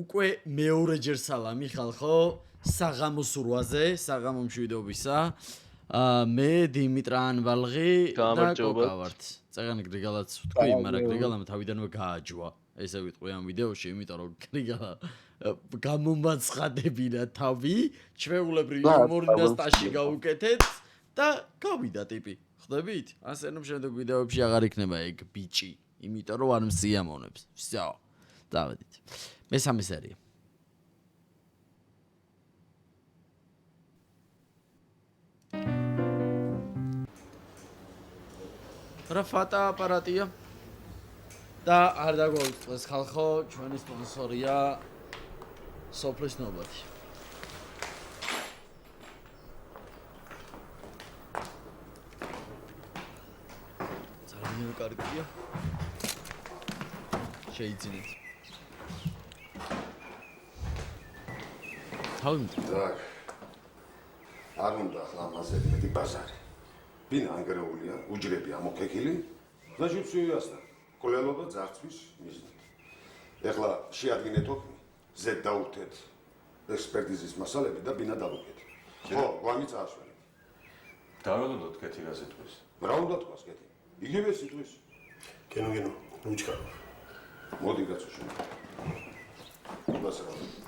უკვე მეორეჯერ სალამი ხალხო საღამოს რვაზე, საღამო მშვიდობისა. მე დიმიტრა ანვალღი და კოკა ვართ. წეგანი გრიგალაც ვთქვი, მაგრამ გრიგალამ თავიდანვე გააჯვა. ესე ვიტყვი ამ ვიდეოში, იმიტომ რომ გრიგალა გამომაცხადებინა თავი, ჩვეულებრივ იუმორინას ტაში გაუკეთეთ და გავიდა ტიპი. ხდებით? ასე რომ შემდეგ ვიდეოებში აღარ იქნება ეგ ბიჭი, იმიტომ რომ არ მსიამოვნებს. всё. დავედით. მესამე სერია. რა ფატა აპარატია? და არ დაგვაუწყდეს ხალხო, ჩვენი სპონსორია სოფლის ნობათი. ძალიან კარგია. შეიძინეთ. Так. არ უნდა ხლამაზე მეტი ბაზარი. ბინა ანგრეულია, უჯრები ამოქეკილი, значит всё ясно. კოლელობა ძარცვის მიზნით. ეხლა შეადგინეთ ოქმი, ზედ დაუხდეთ ექსპერტიზის მასალები და ბინა დავუკეთეთ. ხო, გვამი წაასვენეთ. დაველოდოთ კეთი რა სიტყვის. რა უნდა თქვას კეთი? იგივე სიტყვის. გენო, უჩქარო. მოდი კაცო შენ. გასაუბრე.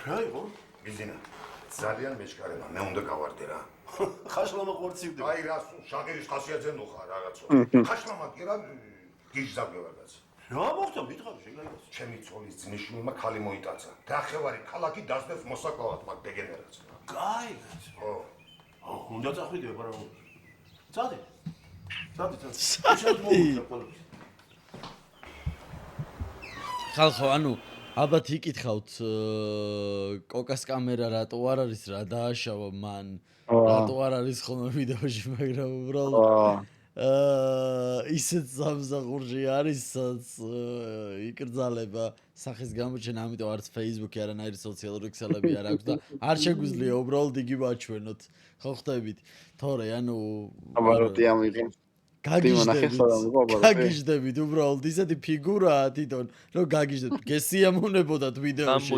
რაიღო? ბიზინა. ძალიან მეჩქარება, მე უნდა გავარდე რა. ხაშლამა ყორცივდი. აი რა, შაგირის ხასიათზე ნუხარ რაღაცო. ხაშლამა კი რა გიჟზაგებადაც. რა მოხდა მითხარი შეგაიგოს. ჩემი ცოლის ძმისშვილმა ხალი მოიტაცა. დახევარი ქალაქი დასდევს მოსაკლავად მაგ დეგენერატს. გაიგეთ. ხო. უნდა წახვიდე, მაგრამ წადი. ხალხო, ანუ ალბათ იკითხავთ კოკას კამერა რატო არ არის რა დააშავა მან რატო არ არის ხოლმე ვიდეოში მაგრამ უბრალოდ ისეთ სამსახურში არის იკრძალება სახის გამოჩენა ამიტომ არც Facebook-ი არანაირი სოციალური ქსელები არ აქვს და არ შეგვიძლია უბრალოდ იგი ვაჩვენოთ ხო ხდებით თორე ანუ აბაროტი ამიღე გაგიჟდებით უბრალოდ ისეთი ფიგურაა თვითონ რომ გაგიჟდებით გესიამოვნებოდათ ვიდეოში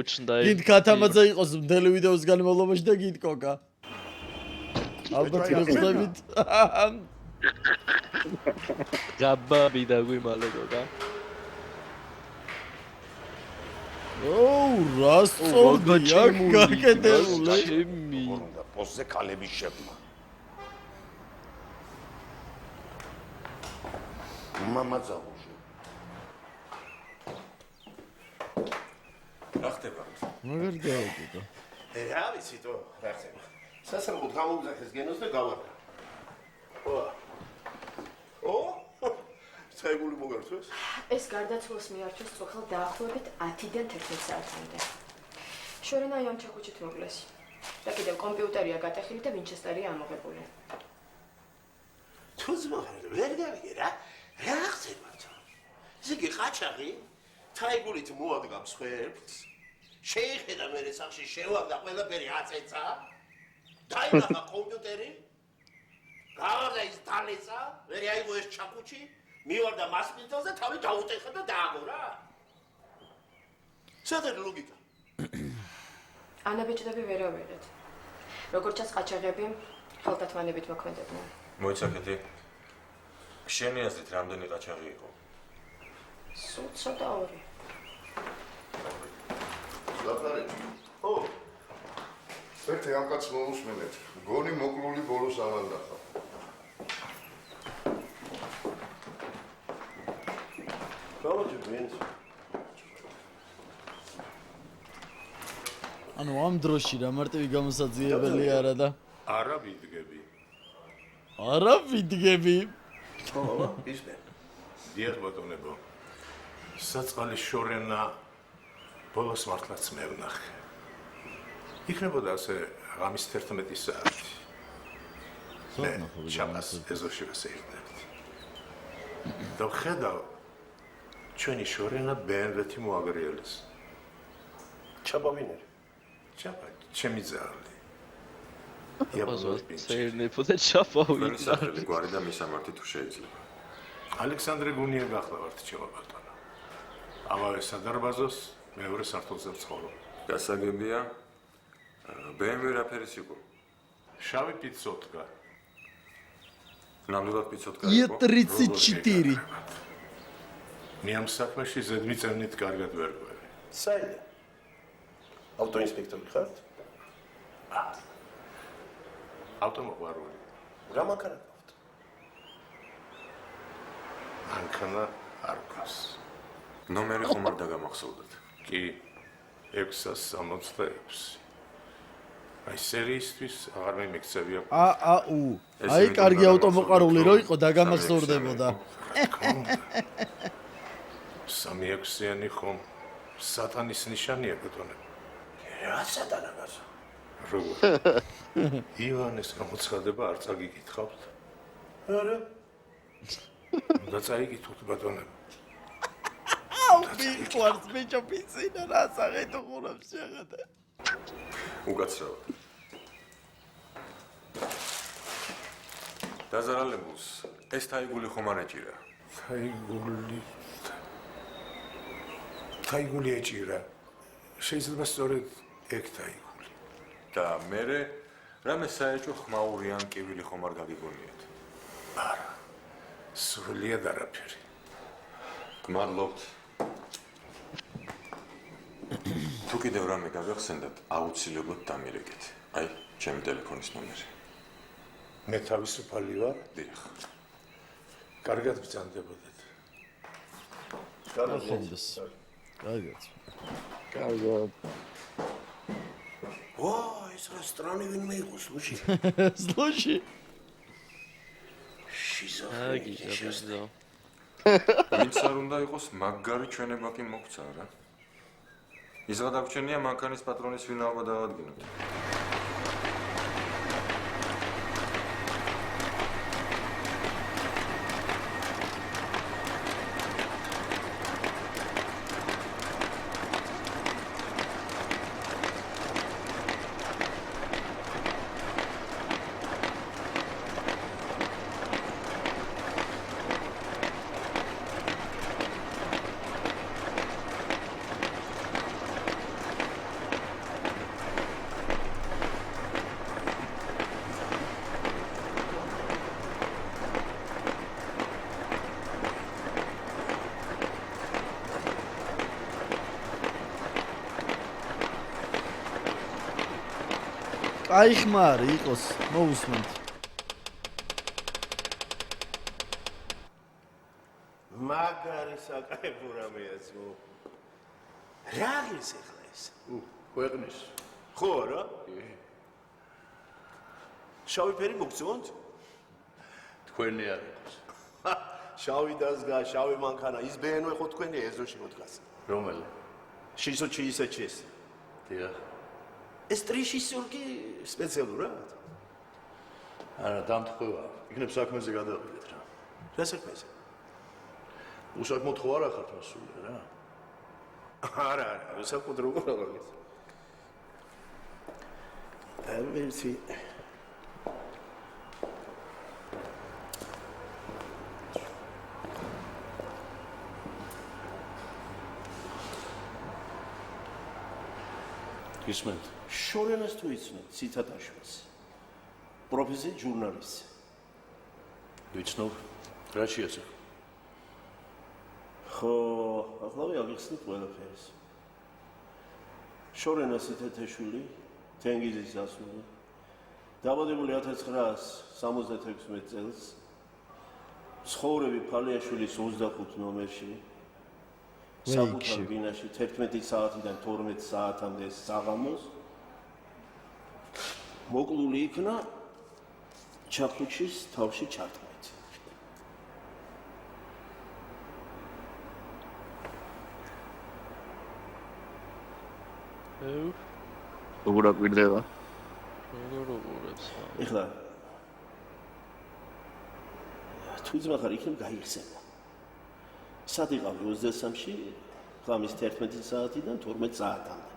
გინდ კათამაძე იყოს მთელი ვიდეოს განმავლობაში და გინდ კოკა ალბათ გიხდებით გაბაბი და გვიმალე კოკა რას წოდია გაკეთებული ჩემი უნდა პოსზე კალები შეფმა мама ზაღუში რა ხდება? მაგარ დააკეთე რა ვიცი თო, რა ხდება? სასწრაფოდ გამოვიძახეს გენოს და გავარდა. ო? საიგული მოგართვეს? ეს გარდაცვალს მიარჩევს წუხელ დაახლოებით 10-დან 11 საათამდე. შორენა ამ ჩაქუჩით მოკლეს. და კიდევ კომპიუტერია გატეხილი და ვინჩესტერია ამოღებული. თუ ძმა ვერ გავიგე რა? რა ხდება? ესე იგი ყაჩაღი თაიგულით მოადგამს ხერხს. შეიხედა მერე სახში შევაგდა ყველაფერი აწეცა. დაინახა კომპიუტერი. გავარდა ის დალეცა, მერე აიღო ეს ჩაკუჩი, მივარდა მასპინძელს და თავი დაუტეხა და დააგო რა. საერთოდ ლოგიკა. ანაბეჭდები ვერავერეთ. როგორც ჩანს ყაჩაღები ხელთათმანებით მოქმედებდნენ. მოიცაკეთი. შენი აზრით რამდენი ყაჩაღი იყო? სულ ცოტა ორი. ლაპარაკი. ო. ერთი ამ კაცს მოусმენეთ. გონი მოკლული ბოლოს ამანდახა. გავაჭი ვინც. ანუ ამ დროში რა მარტივი გამოსაძიებელი არა და არა ვიდგები. არა ვიდგები. ხო, ისე. დიახ ბატონებო. საწყალი შორენა ბოლოს მართლაც მე ვნახე. იქნებოდა ასე ღამის 11 საათი. ჩამას ეზოში ვასეირდებით. და ხედავ ჩვენი შორენა BMW-ი მოაგრიელეს. ჩაბავინერი. ჩაბა, ჩემი ძალი. იაპონური პრინცი. ცერნეფო და ჩაფავი. თქვენი სახელი გვარი და მისამართი თუ შეიძლება. ალექსანდრე გუნია გახლავართ ჩემო ბატონო. ამავე სადარბაზოს მეორე სართულზე ვცხოვრობ. გასაგებია BMW რაფერის იყო? შავი პიცოტკა. ნამდვილად პიცოტკა Е იყო? 34. მე ამ საქმეში ზედმიწევნით კარგად ვერ გვერი. საერთოდ ავტოინსპექტორი ხართ? ავტომოყვარული. რა მანქანა გაქვთ? მანქანა არ გვაქვს. ნომერი ხომ არ დაგამახსოვრდათ? კი 666. აი სერიისთვის აღარ მიმიქცევია. აუ. აი კარგი ავტომოყარული რო იყო დაგამახსოვრდებოდა. 3-6-იანი ხომ სატანის ნიშანია ბატონო. რა სატანა გას? როგორ? ივანეს გამოცხადება არ წაგიკითხავთ? არა. და წაიკითხოთ ბატონო. აუ მიყვარს ბიჭო პიცინა რა საერთო ხურებს შეღადა. უკაცრავად. დაზარალებულს ეს თაიგული ხომ არ ეჭირა? თაიგული ეჭირა. შეიძლება სწორედ ეგ თაიგული. და მერე რამე საერთო ხმაური ან კივილი ხომ არ გაგიგონიათ? არა. სრულიად არაფერი. გმადლობთ. თუ კიდევ რამე გაგახსენდათ, აუცილებლად დამირეკეთ. აი, ჩემი ტელეფონის ნომერი. მე თავისუფალი ვარ. დიახ. კარგად ბრძანდებოდეთ. ხონდეს. კარგად. კარგად. ვა, ეს რა სტრანი ვინმე იყო სლუში. სლუში. აგი, დაბიზო. ვინც არ უნდა იყოს მაგარი ჩვენება კი მოგცა რა. იზღა დაგვრჩენია მანქანის პატრონის ვინაობა დავადგინოთ. აი ხმარი იყოს, მოусმენთ. მაგარი საკაიფო რამეა ძმო. რა არის ახლა ეს? ქვეყნის. ხო რა? შავი ფერი მოგწონთ? თქვენი არ იყოს. შავი დაზგა, შავი მანქანა, ის BMW ხო თქვენი ეზოში მოდგას. რომელი? 666. დიახ. ეს ტრიშისურკი სპეციალურად? არა, დამთხვევა. იქნებ საქმეზე გადავიდეთ რა. რა საქმეზე? უსაქმოდ ხო არ ახართ მასული რა? არა, უსაქმოდ როგორ აღგეთ? ამერცი გისმენთ? შორენას თუ იცნობ, ციტატაშვილს. პროფესიით ჟურნალისტი. ვიცნობ, რა შეასახ? ხო, ახლავე აღიხსნით ყველაფერს. შორენას ციტატაშვილი, თენგიზის ასული. დაბადებული 1976 წელს. ცხოვრები ფალიაშვილის 25 ნომერში. საკუთარ ბინაში 11 საათიდან 12 საათამდე საღამოს მოკლული იქნა ჩახუჩის თავში ჩართმით. როგორ აკვირდება? როგორ ეხლა თუ ძმახარ იქნებ გაიხსენა. სად იყავი 23-ში, ღამის 11 საათიდან 12 საათამდე.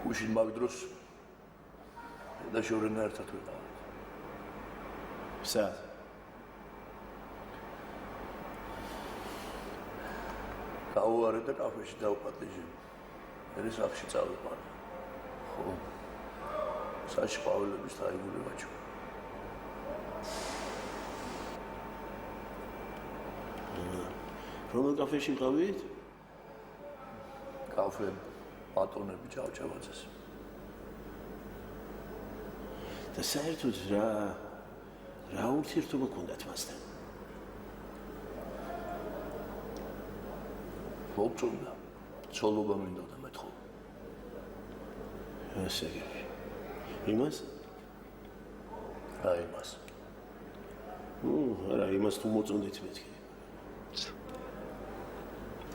გუშინ მაგ დროს და შორენა ერთად ვიყავით. სად? გავუარე და კაფეში დავპატიჟე. მე სახში წავიყვანე. ხო. საში ყვავილების დაიგული ვაჭო. რომელ კაფეში ვიყავით? კაფე ბატონები ჭავჭავაძეს. და საერთოდ რა ურთიერთობა გქონდათ მასთან? მოგწონდა. ცოლობა მინდოდა მეთხოვ. ასე იმას? რა იმას? არა, იმას თუ მოწონდით მეთქი.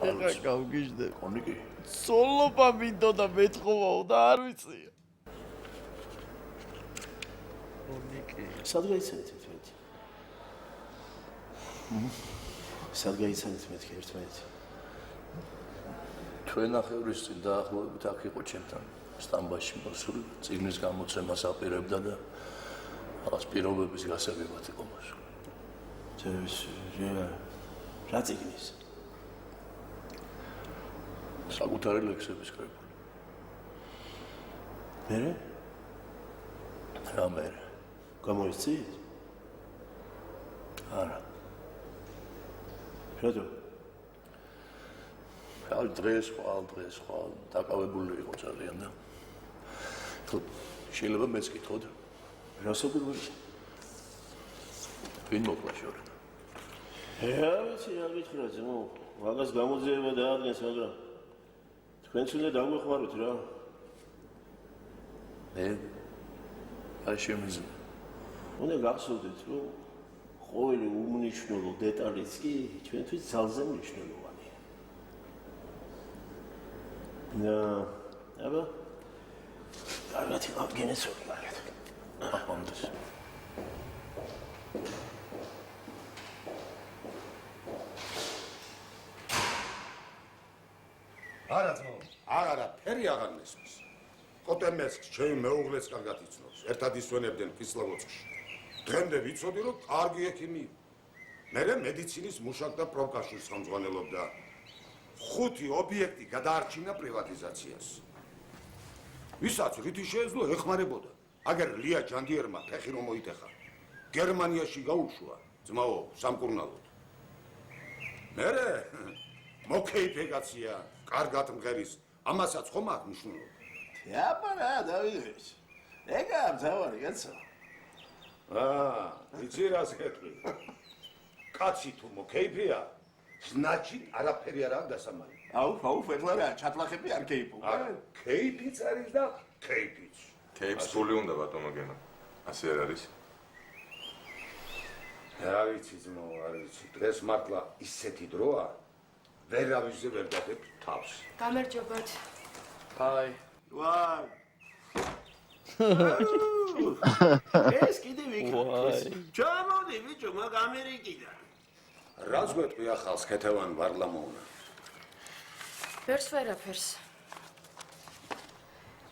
ეხა გავგიჟდე. კონიკი. სოლობა მინდოდა მეთხოვაო და არ ვიცი. სად გაიცანით ერთმანეთი? სად გაიცანით მეთქი ერთმანეთი? ჩვენ ახევრის წინ დაახლოებით აქ იყო ჩემთან სტამბაში მოსული, წიგნის გამოცემას აპირებდა და რაღაც პირობების გასაგებად იყო მოსული. რა წიგნის? საკუთარი ლექსების კრებული. მერე? რა მერე? გამოიცით? არა. რატო? დღეს ხვალ დაკავებული იყო ძალიან და შეიძლება მეც კითხოთ. რასობრივი? ვინ მოკლა შორენა? ვიცი რა გითხრა ძმო, მაგას გამოძიება დაადგენს, მაგრამ თქვენც უნდა დაგვეხმაროთ რა. მე არ შემიძლია. უნდა გახსოვდეთ, რომ ყოველი უმნიშვნელო დეტალიც კი ჩვენთვის ძალზე მნიშვნელოვანია. აბა კარგად იყავთ გენესური კარგად. ამდენს. არა ძმო, არა, ფერი აღარ მესმის. კოტემესკს ჩემი მეუღლეც კარგად იცნობს. ერთად ისვენებდნენ კისლოვოდსკში. დღემდე ვიცოდი, რომ კარგი ექიმი. მერე მედიცინის მუშაკ და პროფკავშირს ხელმძღვანელობდა. 5 ობიექტი გადაარჩინა პრივატიზაციას. ვისაც რითი შეეძლო ეხმარებოდა. აგერ ლია ჯანდიერმა ფეხი რომ მოიტეხა. გერმანიაში გაუშვა, ძმაო, სამკურნალოდ. მერე მოკეიფეგაცია, კარგად მღერის, ამასაც ხომ აქვს მნიშვნელობა. აბა რა დავიდეც. ეგა მთავარი კაცო. იცი რას გეტყვი? კაცი თუ მოკეიფია, значит, არაფერი არ აქვს დასამალი. აუ, ეხლა რა, ჩატლახები არ კეიფობ. არა, კეიფიც არის და კეიფიც. კეიფს ფული უნდა ბატონო გენო. ასე არ არის? რა ვიცი ძმო, არ ვიცი. დღეს მართლა ისეთი დროა, ვერავისზე ვერ დაგებ თავს. გამარჯობათ. Hi. ვაი. ეს კიდე ვიქნეს. ჩამოდი ბიჭო, მაგ ამერიკიდან. რას გვეტყვი ახალს ქეთევან ვარლამოვნა? ვერაფერს.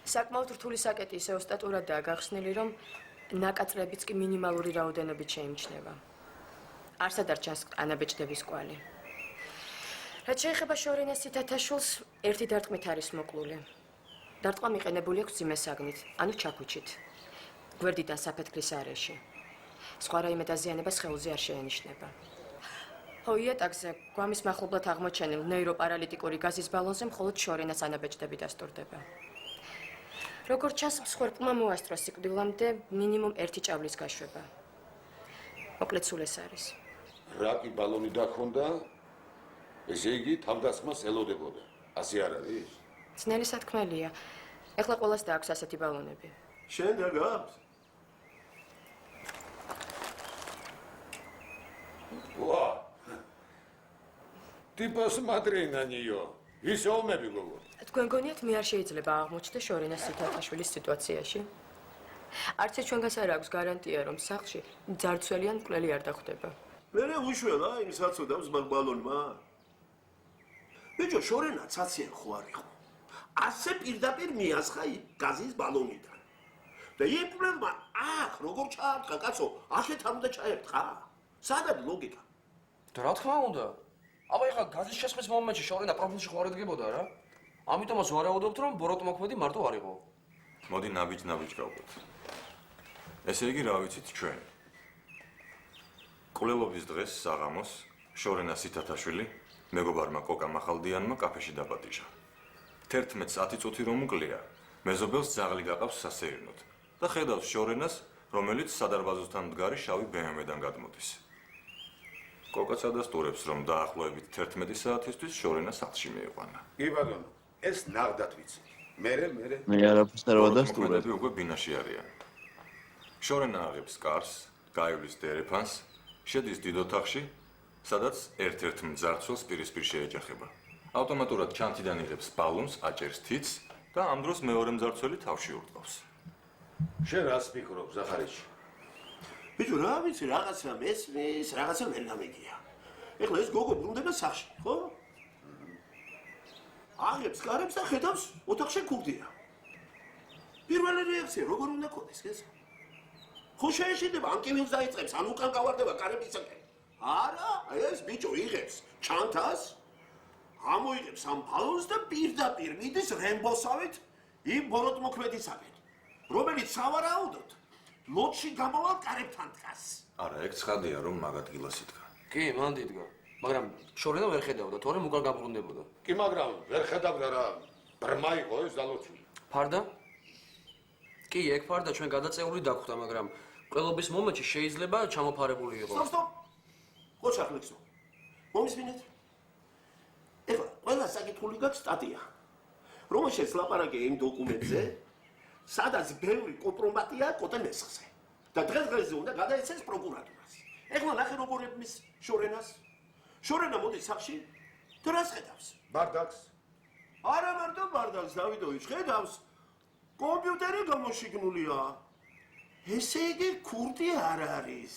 საკმაოდ რთული საკეტი ისე ოსტატურადაა გახსნილი, რომ ნაკაწრებიც კი მინიმალური რაოდენობით შეიმჩნევა. არსად არ ჩანს ანაბეჭდების კვალი. რაც შეეხება შორენას თითათაშულს, ერთი დარტყმით არის მოკლული. დარტყმა მიყენებული აქვს ძიმესაგნით, ანუ ჩაქუჩით. გვერდიდან საფეთქლის არეში. სხვა რაიმე დაზიანება სხეულზე არ შეენიშნება. ხო, იატაკზე გვამის მახლობლად აღმოჩენილ ნეიროპარალიტიკური გაზის ბალონზე მხოლოდ შორენას ანაბეჭდები დასტურდება. როგორც ჩანს, მსხვერპლმა მოასწრო სიკვდილამდე მინიმუმ 1 ჭავლის გაშვება. მოკლედ სულ ეს არის. რაკი ბალონი დაქონდა, ესე იგი თავდასხმას ელოდებოდა. ასე არ არის? ძნელი სათქმელია. ეხლა ყველას დააქვს ასეთი ბალონები. შენ რა გაქვს? ვა! ტიპოს მადრინანიო. ის ომები გოგო. თქვენ გონიათ მე არ შეიძლება აღმოჩნდე შორენას თითათაშვილის სიტუაციაში? არც ჩვენგანს არ აქვს გარანტია, რომ სახლში ძარცველი ან მკვლელი არ დახვდება. მერე უშველა იმ საცოდავს მაგ ბალონმა. ბიჭო, შორენა ცაციან ხო არ იყო. ასე პირდაპირ მიასხა გაზის ბალონიდან. და იპრებმა აქ როგორ ჩაარტყა კაცო, აქეთ არ უნდა ჩაერტყა. სადად ლოგიკა? და რა თქმა უნდა. აბა ეხლა გაზის შესხმის მომენტში შორენა პროფილში ხوار ედგებოდა რა. ამიტომაც ვარაუდობთ რომ ბოროტმოქმედი მარტო არ იყო. მოდი ნაბიჯ გავყოთ. ესე იგი რა ვიცით ჩვენ? კვლელობის დღეს საღამოს შორენა სითათაშვილი მეგობარმა კოკა მახალდიანმა კაფეში დაპატიჟა. 11:10 წუთი რომ უკლია, მეზობელს ძაღლი გაყავს სასეირნოდ და ხედავს შორენას, რომელიც სადარბაზოსთან მდგარი შავი BMW-დან გადმოდის. კოკაც ადასტურებს, რომ დაახლოებით 11 საათისთვის შორენა სახლში მიიყვანა. კი ბატონო, ეს ნაღდათ ვიცი. მე მე არაფერს არ ვადასტურებ. მოქმედები უკვე ბინაში არიან. შორენა აღებს კარს, გაივლის დერეფანს, შედის დიდ ოთახში, სადაც ერთ-ერთ მძარცველს პირისპირ შეეჯახება. ავტომატურად ჩანთიდან იღებს ბალონს, აჭერს თითს და ამ დროს მეორე მძარცველი თავში ურტყავს. შენ რას ფიქრობ, ზახარიჩი? ბიჭო, რა ვიცი, რაღაცა მესმის, რაღაცა ვერ გამიგია. ეხლა ეს გოგო ბრუნდება სახში, ხო? აღებს კარებს და ხედავს, ოთახში ქურდია. პირველი რეაქცია როგორ უნდა ქონდეს ეს? ხო შეეშინდება, ან კივილს დაიწყებს, ან უკან გავარდება კარებისაკენ. არა, ეს ბიჭო იღებს ჩანთას, ამოიღებს ამ ბალონს და პირდაპირ მიდის რემბოსავით იმ ბოროტმოქმედისაკენ, რომელიც სავარაუდოდ ლოდში გამავალ კარებთან დგას. არა, ეგ ცხადია, რომ მაგ ადგილას იდგა. კი, მან დიდგა. მაგრამ შორენა ვერ ხედავდა, თორემ უკან გაბრუნდებოდა. კი, მაგრამ ვერ ხედავდა რა. ბრმა იყო ეს დალოცული. ფარდა? კი, ეგ ფარდა ჩვენ გადაწეული დაგვხდა, მაგრამ ყველობის მომენტში შეიძლება ჩამოფარებული იყო. სტოპ. ხო ჩახლექსო. მომისმინეთ. ეხლა ყველა საკითხული გაქვს სტატია. რომელშიც ლაპარაკია იმ დოკუმენტზე, სადაც ბევრი კომპრომატია კოტე მესხზე. და დღეს-დღესზე უნდა გადაეცეს პროკურატურას. ეხლა ნახე როგორ ებმის შორენას. შორენა მოდის სახში და რას ხედავს? ბარდაკს. არა მარტო ბარდაკს, დავიდოვიჩ, ხედავს. კომპიუტერი გამოშიგნულია. ესე იგი ქურდი არ არის.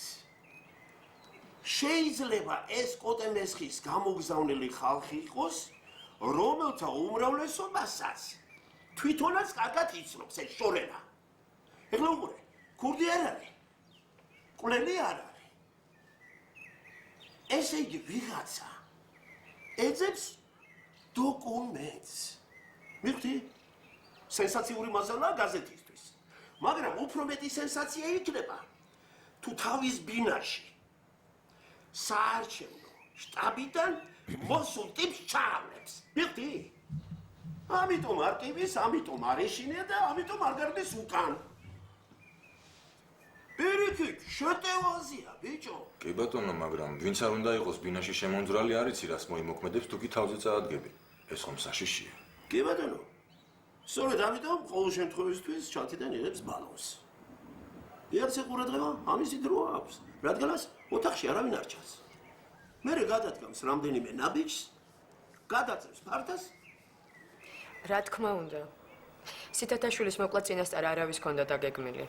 შეიძლება ეს კოტე მესხის გამოგზავნილი ხალხი იყოს, რომელთა უმრავლესობასაც თვითონაც კარგად იცნობს ეს შორენა. ეხლა უყურე, ქურდი არ არის. კვლელი არ არის. ესე იგი ვიღაცა ეძებს დოკუმენტს. მივხვდი? სენსაციური მასალაა გაზეთისთვის. მაგრამ უფრო მეტი სენსაცია იქნება თუ თავის ბინაში საარჩევნო შტაბიდან მოსულ ტიპს ჩაავლებს. მივხვდი? ამიტომ არ ტიპის, ამიტომ არ ეშინია და ამიტომ არ გარდის უკან. პირიქით, შეტევაზია, ბიჭო. კი ბატონო, მაგრამ ვინც არ უნდა იყოს ბინაში შემონძრალი არ იცი რას მოიმოქმედებს, თუ კი თავზე წაადგები. ეს ხომ საშიშია. კი ბატონო. სწორედ ამიტომ ყოველ შემთხვევისთვის ჩანთიდან იღებს ბალონს. იარსე ყურადღება, ამისი დრო აქვს, რადგანაც ოთახში არავინ არ ჩანს. მერე გადადგამს რამდენიმე ნაბიჯს, გადაწევს ფარდას. რა თქმა უნდა. სითათაშვილის მოკლა წინასწარ არავის ჰქონდა დაგეგმილი.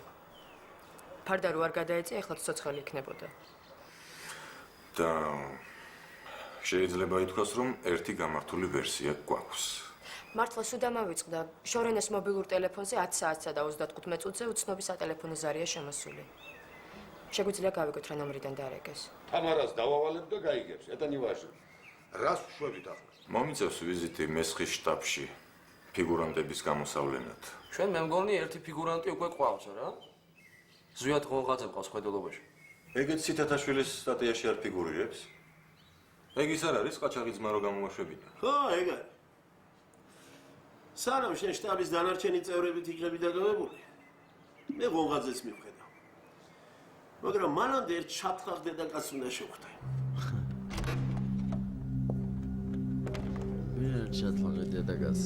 ფარდა რო არ გადაეწია, ეხლა ცოცხალი იქნებოდა. და შეიძლება ითქვას, რომ ერთი გამართული ვერსია გვაქვს. მართლა სულ დამავიწყდა. შორენას მობილურ ტელეფონზე 10 საათსა და 35 წუთზე უცნობი სატელეფონო ზარია შემოსული. შეგვიძლია გავიგოთ რა ნომრიდან დაარეკეს. თამარას დავავალებ და გაიგებს, ეტანი ვაჟი. რას ვშვებით ახლა? მომიწევს ვიზიტი მესხის შტაბში ფიგურანტების გამოსავლენად. ჩვენ მე მგონი ერთი ფიგურანტი უკვე ყავს რა. ზვიად ღონღაძე ყავს ხედელობაში. ეგეც სითათაშვილის სტატიაში არ ფიგურირებს? ეგ ის არ არის ყაჩაღი ძმა რო გამომაშვებინა. ხო, ეგ არის. სანამ შენ შტაბის დანარჩენი წევრებით იქნები დაგავებული, მე ღონღაძეს მივხედავ. მაგრამ მანამდე ერთ ჩაფხარ დედაკაცს უნდა შევხვდე. ვინ ჩათლაღე დედაკაცს?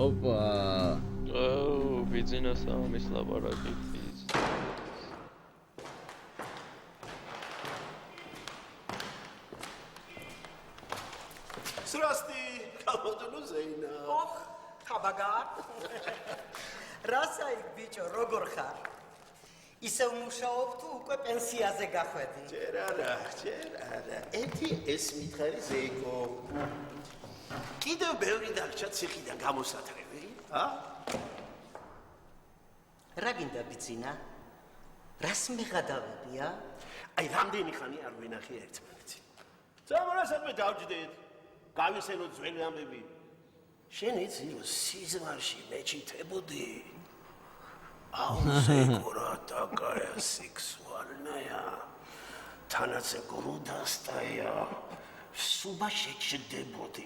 ოპა. აუ, ბიძინას ამის ლაპარაკი. Zdrasty, kalbotunu Zeyna. ოხ, ხაბაგა. რასაი ბიჭო, როგორ ხარ? ისე მუშაობ თუ უკვე პენსიაზე გახვედი? ჯერ არა. ერთი ეს მითხარი ზეიკო. კიდევ ბევრი დარჩა ციხიდან გამოსათრები, რა გინდა ბიძინა? რას მიღადავებია? აი რამდენი ხანი არ ვინახე ერთმანეთს. სამარასადმე დავჯდეთ. გავისენოთ ძველი ამბები. შენ იცი რომ სიზმარში მეჩითებოდი. აუზეკურა დაკая სექსუალная. თანაც გრუდასტაია. სუმა შეჭდებოდი.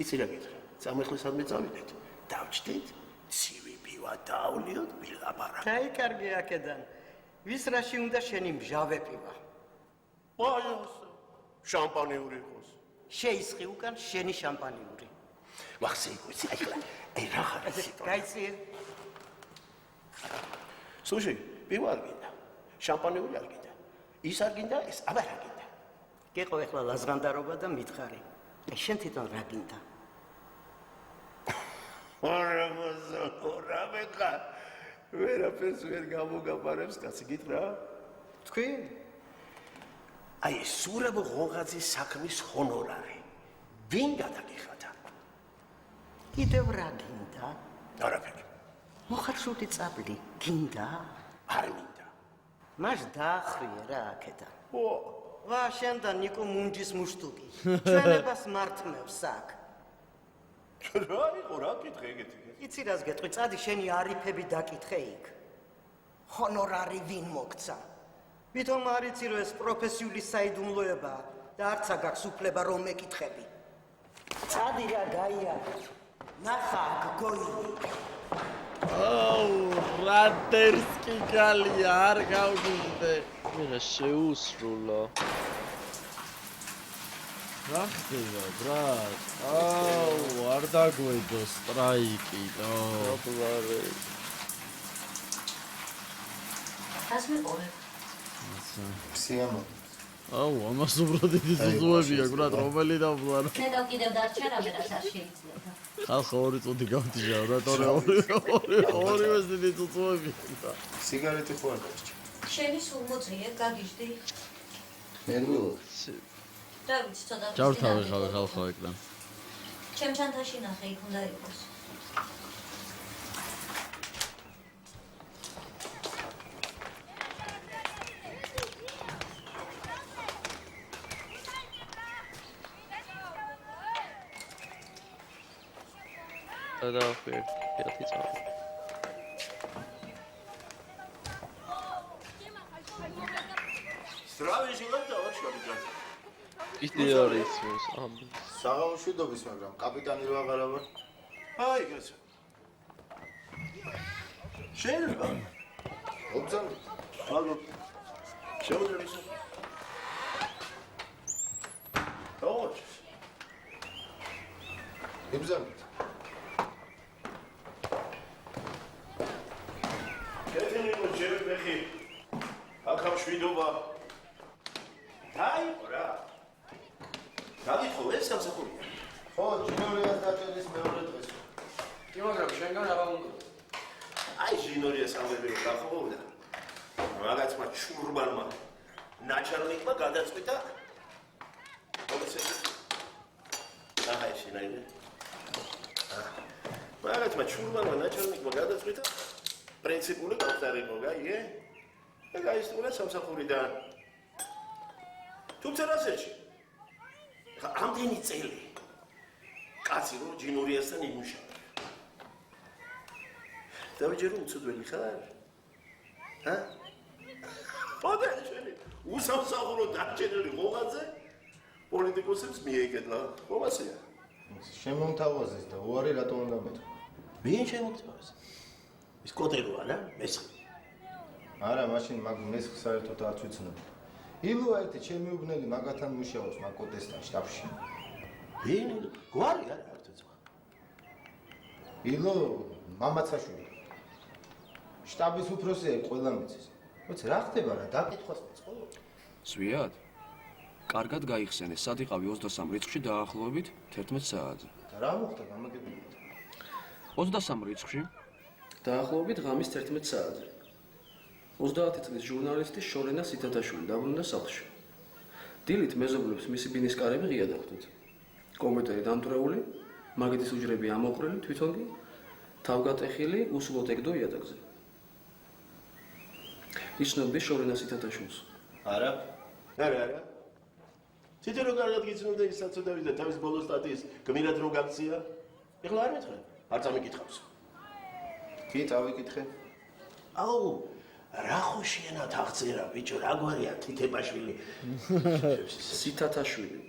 იცი რა გითხრა? წამეხლისადმე წავიდეთ. დავჯდეთ. ცივი პივა დაავლიოთ ვილაპარაკ. აი კარგი აქედან. ვის რაში უნდა შენი მჟავე პივა? აიოს. შამპანიური იყოს. შეისხი უკან შენი შამპანიური. ვახსე იცი აი ხლა. აი რა ხარ სიტყვა. გაიწიე. სუში, პივა არ გინდა. შამპანიური არ გინდა. ის არ გინდა, ეს აბა რა გინდა. გეყო ეხლა ლაზღანდარობა და მითხარი. აი შენ თვითონ რა გინდა? არა მოზო, რა მეკა. ვერაფერს ვერ გამოგაბარებს, კაცი გითხრა? თქვი? აი სურაბ ღოღაძის საქმის ჰონორარი. ვინ გადაგიხადა? კიდევ რა გინდა? არაფერი. მოხარშული წაბლი გინდა? არ მინდა. მას დაახრიე რა აქედან. ო, ვა შენ და ნიკო მუნჯის მუშტუკი. ჩვენებას მართმევს აქ. რა იყო რა კითხე ეგეთი? იცი რას გეტყვი, წადი შენი არიფები დაკითხე იქ. ჰონორარი ვინ მოგცა? ვითომ არ იცი რომ ეს პროფესიული საიდუმლოებაა და არც აგაქვს უფლება რომ მეკითხები. წადი რა გაიარე. ნახა აქ გოილი. აუ, რადერსკი გალია, არ გავგიჟდე. მერე შეუსრულა. რა ხდება, ბრატ? აუ, არ დაგვედო სტრაიკი, აბლარე. ას მიყურებ? სიამო. აუ, ამას უბრალოდ დიდი ზუზუები აქვს, ბრატ, რომელი დავბლარო. ნეტავ კიდევ დარჩა რამე რაც არ შეიძლება. ხალხო ორი წუთი გავდიჟა, ბრატ, ორივე დიდი ზუზუები. სიგარეტი ხო არ დარჩა? შენი სულ მოწიე, გაგიჟდი. მერმილო. და ვიცი ცოტა. ჯავრთავი ხალხო ეკრან. ჩემ ჩანთაში ნახე, იქ უნდა იყოს. და ფერ, ერთი წამი. სრავი ჟილად დავარშავი ჯან. კიდე არ ისმის ამბი. საღამოშვიდობის, მაგრამ კაპიტანი რო აღარა ვარ. აი კაცო. შეიძლება? მოგზავნით. ალბათ. შეუძლია ისე. დავაჩ. მიგზავნით. კეთილი მოჭერე ფეხი. აქამშვიდობა. აი რა. დაგითხოვე სამსახურია. ხო, ჯინორიას დაჭერის მეორე დღეს. კი, მაგრამ შენგან რა უნდა? აი ჟინორიას ამბები რომ გახმოვდა. მაგაცმა ჩურბანმა ნაჩარლიკმა გადაწყვიტა აი შინაიდე. მაგაცმა ჩურბანმა ნაჩარლიკმა გადაწყვიტა პრინციპული გამხდარიყო, გაიგე? და გაისწორა სამსახურიდან. თუმცა რასეჩი? ამდენი წელი კაცი რო ჯინორიასთან იმუშავა. დავიჯერო უცოდველი ხარ? ჰა? პოდეშენი უსამსახურო დაჭერილი ღოღაძე პოლიტიკოსებს მიეკედლა. ხომასია? შემომთავაზეს და უარი რატო უნდა მეთქვა? ვინ შემომთავაზეს? ის კოტერო არა? მესხი. არა, მაშინ მაგ მესხს საერთოდ არც ვიცნობ. ილოა ერთი ჩემი უბნელი მაგათან მუშაობს მაგ კოტესთან შტაბში. ვინ? გვარი არა არც ძმა. ილო მამაცაშვილი. შტაბის უფროსია ყველა მიცის. მოც რა ხდება რა დაკითხვას მოწყო? ზვიად? კარგად გაიხსენე, სად იყავი 23 რიცხვში დაახლოებით 11 საათზე. და რა მოხდა გამაგებინეთ? 23 რიცხვში დაახლოებით ღამის 11 საათზე. 30 წლის ჟურნალისტი შორენა სითათაშვილი დაბრუნდა სახლში. დილით მეზობლებს მისი ბინის კარები ღია დახვდით. კომპიუტერი დამტვრეული, მაგეთის უჯრები ამოყრილი, თვითონ კი თავგატეხილი უსულოდ ეგდო იატაკზე. იცნობდი შორენას ითათაშვილს. არა. თითო რო კარგად გიცნობდა ის საწოდავის და თავის ბოლო სტატიის გმირად რო გაქცია. ეხლა არ მეთხრე, არც ამიკითხავს. კი, წავიკითხე. აუ, რა ხოშიანად აღწერა, ბიჭო, რა გვარია თითებაშვილი.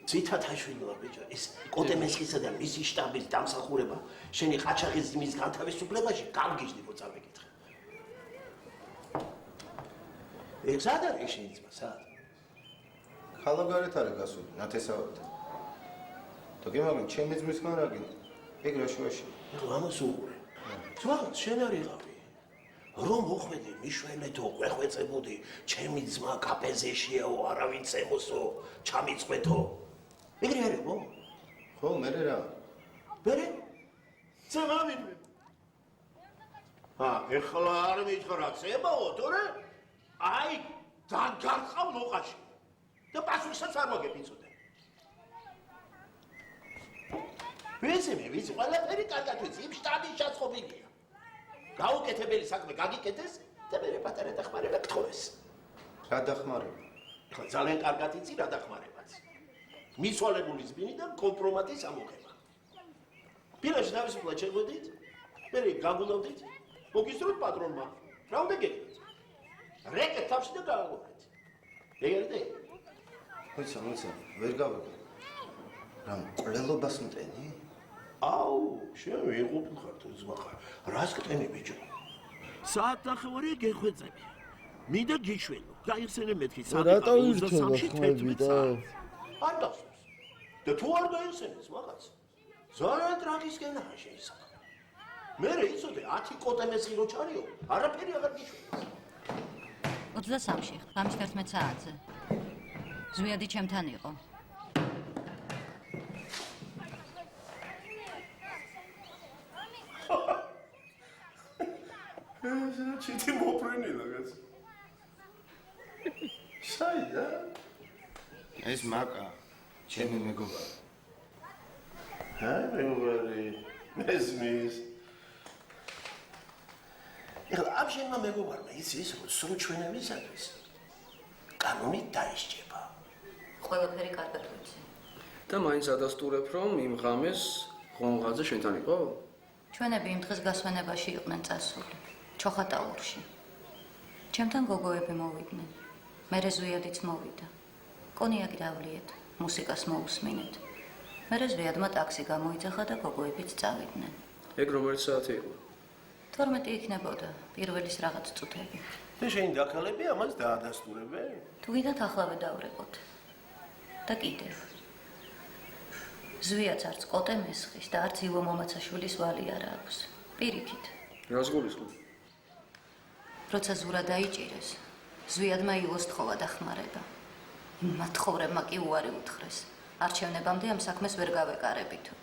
ცითათაშვილი ვარ, ბიჭო. ეს კოტემესხისა და მისი შტაბის დამსახურება შენი ყაჩაღის ძმის განთავისუფლებაში გამგიჟდი, რო წავიკითხე. ეს სად არის შენი ძმა, სად? ხალოგარეთ არის გასული, ნათესავებთან. თქო, მაგრამ ჩემი ძმის მარაგი ეგ რა შუაში. ეხლა ამას უყურე. ძმაც შენ არ იყავი. რომ მოხვედი მიშველეთო, ყვეხვეწებოდი, ჩემი ძმა კაპეზეშიაო, არავინ წემოსო, ჩამიწყვეთო. ეგრე არის, ხო? ხო, მე რა. მერე? წემავიდე. ეხლა არ მითხრა წემაო, თორე აი, დაგარყავ ლოყაში. და პასუხსაც არ მოგებიცოდე. ვიცი, ყველაფერი კარგად ვიცი, იმ შტაბის ჩაწყობილია. გაუკეთებელი საქმე გაგიკეთეს და მე პატარა დახმარება გთხოვეს. რა დახმარება? ხო, ძალიან კარგად იცი რა დახმარებაც. მიცვალებული ზბინიდან კომპრომატის ამოღება. ბილაში დავისრულეთ შეგვედით, მე გაგულავდით, მოგისურვოთ პატრონმა. რა უნდა გეკეთეთ? რეკეთ თავში და გააგობრეთ. ეგრეთე? მოიცა, ვერ გავიგე. რამ ყრელობას მტენი? აუ, შენ ვიღუპ ხარ თუ ზღვა ხარ. რას გტენი ბიჭო? საათ ნახევარი გეხვეწები. მინდა გიშვენო. გაიხსენე მეთქი საათი. რატო ირჩევა ხმები და? არ დასწრებს. და თუ არ გაიხსენეს მაგაც. ძალიან ტრაგისკენაა შენი საქმე. მე იცოდე 10 კოტემესი რო ჩარიო, არაფერი აღარ გიშვენეს. 23-ში, ღამის 11 საათზე. ზვიადი ჩემთან იყო. ჩიტი მოფრენილა გაც. საიდა? ეს მაკა, ჩემი მეგობარი. მეგობარი, მესმის. ეხლა ამ შენმა მეგობარმა იცის, რომ სრულ ჩვენებისათვის კანონით დაისჭება. ყველაფერი კარგად ვიცი. და მაინც ადასტურებ, რომ იმ ღამეს ღონღაძე შენთან იყო? ჩვენები იმ დღეს გასვენებაში იყვნენ წასული. ჩოხატაურში. ჩემთან გოგოები მოვიდნენ. მერე ზვიადიც მოვიდა. კონიაკი დავლიეთ, მუსიკას მოусმინეთ. მერე ზვიადმა ტაქსი გამოიძახა და გოგოებიც წავიდნენ. ეგ რომელი საათი იყო? 12 იქნებოდა, პირველის რაღაც წუთები. და შენ დაქალები ამას დაადასტურებე? თუ გიდათ ახლავე დავრეკოთ. და კიდევ. ზვიადს არც კოტე მესხის და არც ილო მომაცაშვილის ვალი არ აქვს. პირიქით. რას გულისხმობ? როცა ზურა დაიჭირეს, ზვიადმა ილოს თხოვა დახმარება. იმ მათხოვრებმა კი უარი უთხრეს. არჩევნებამდე ამ საქმეს ვერ გავეკარებითო.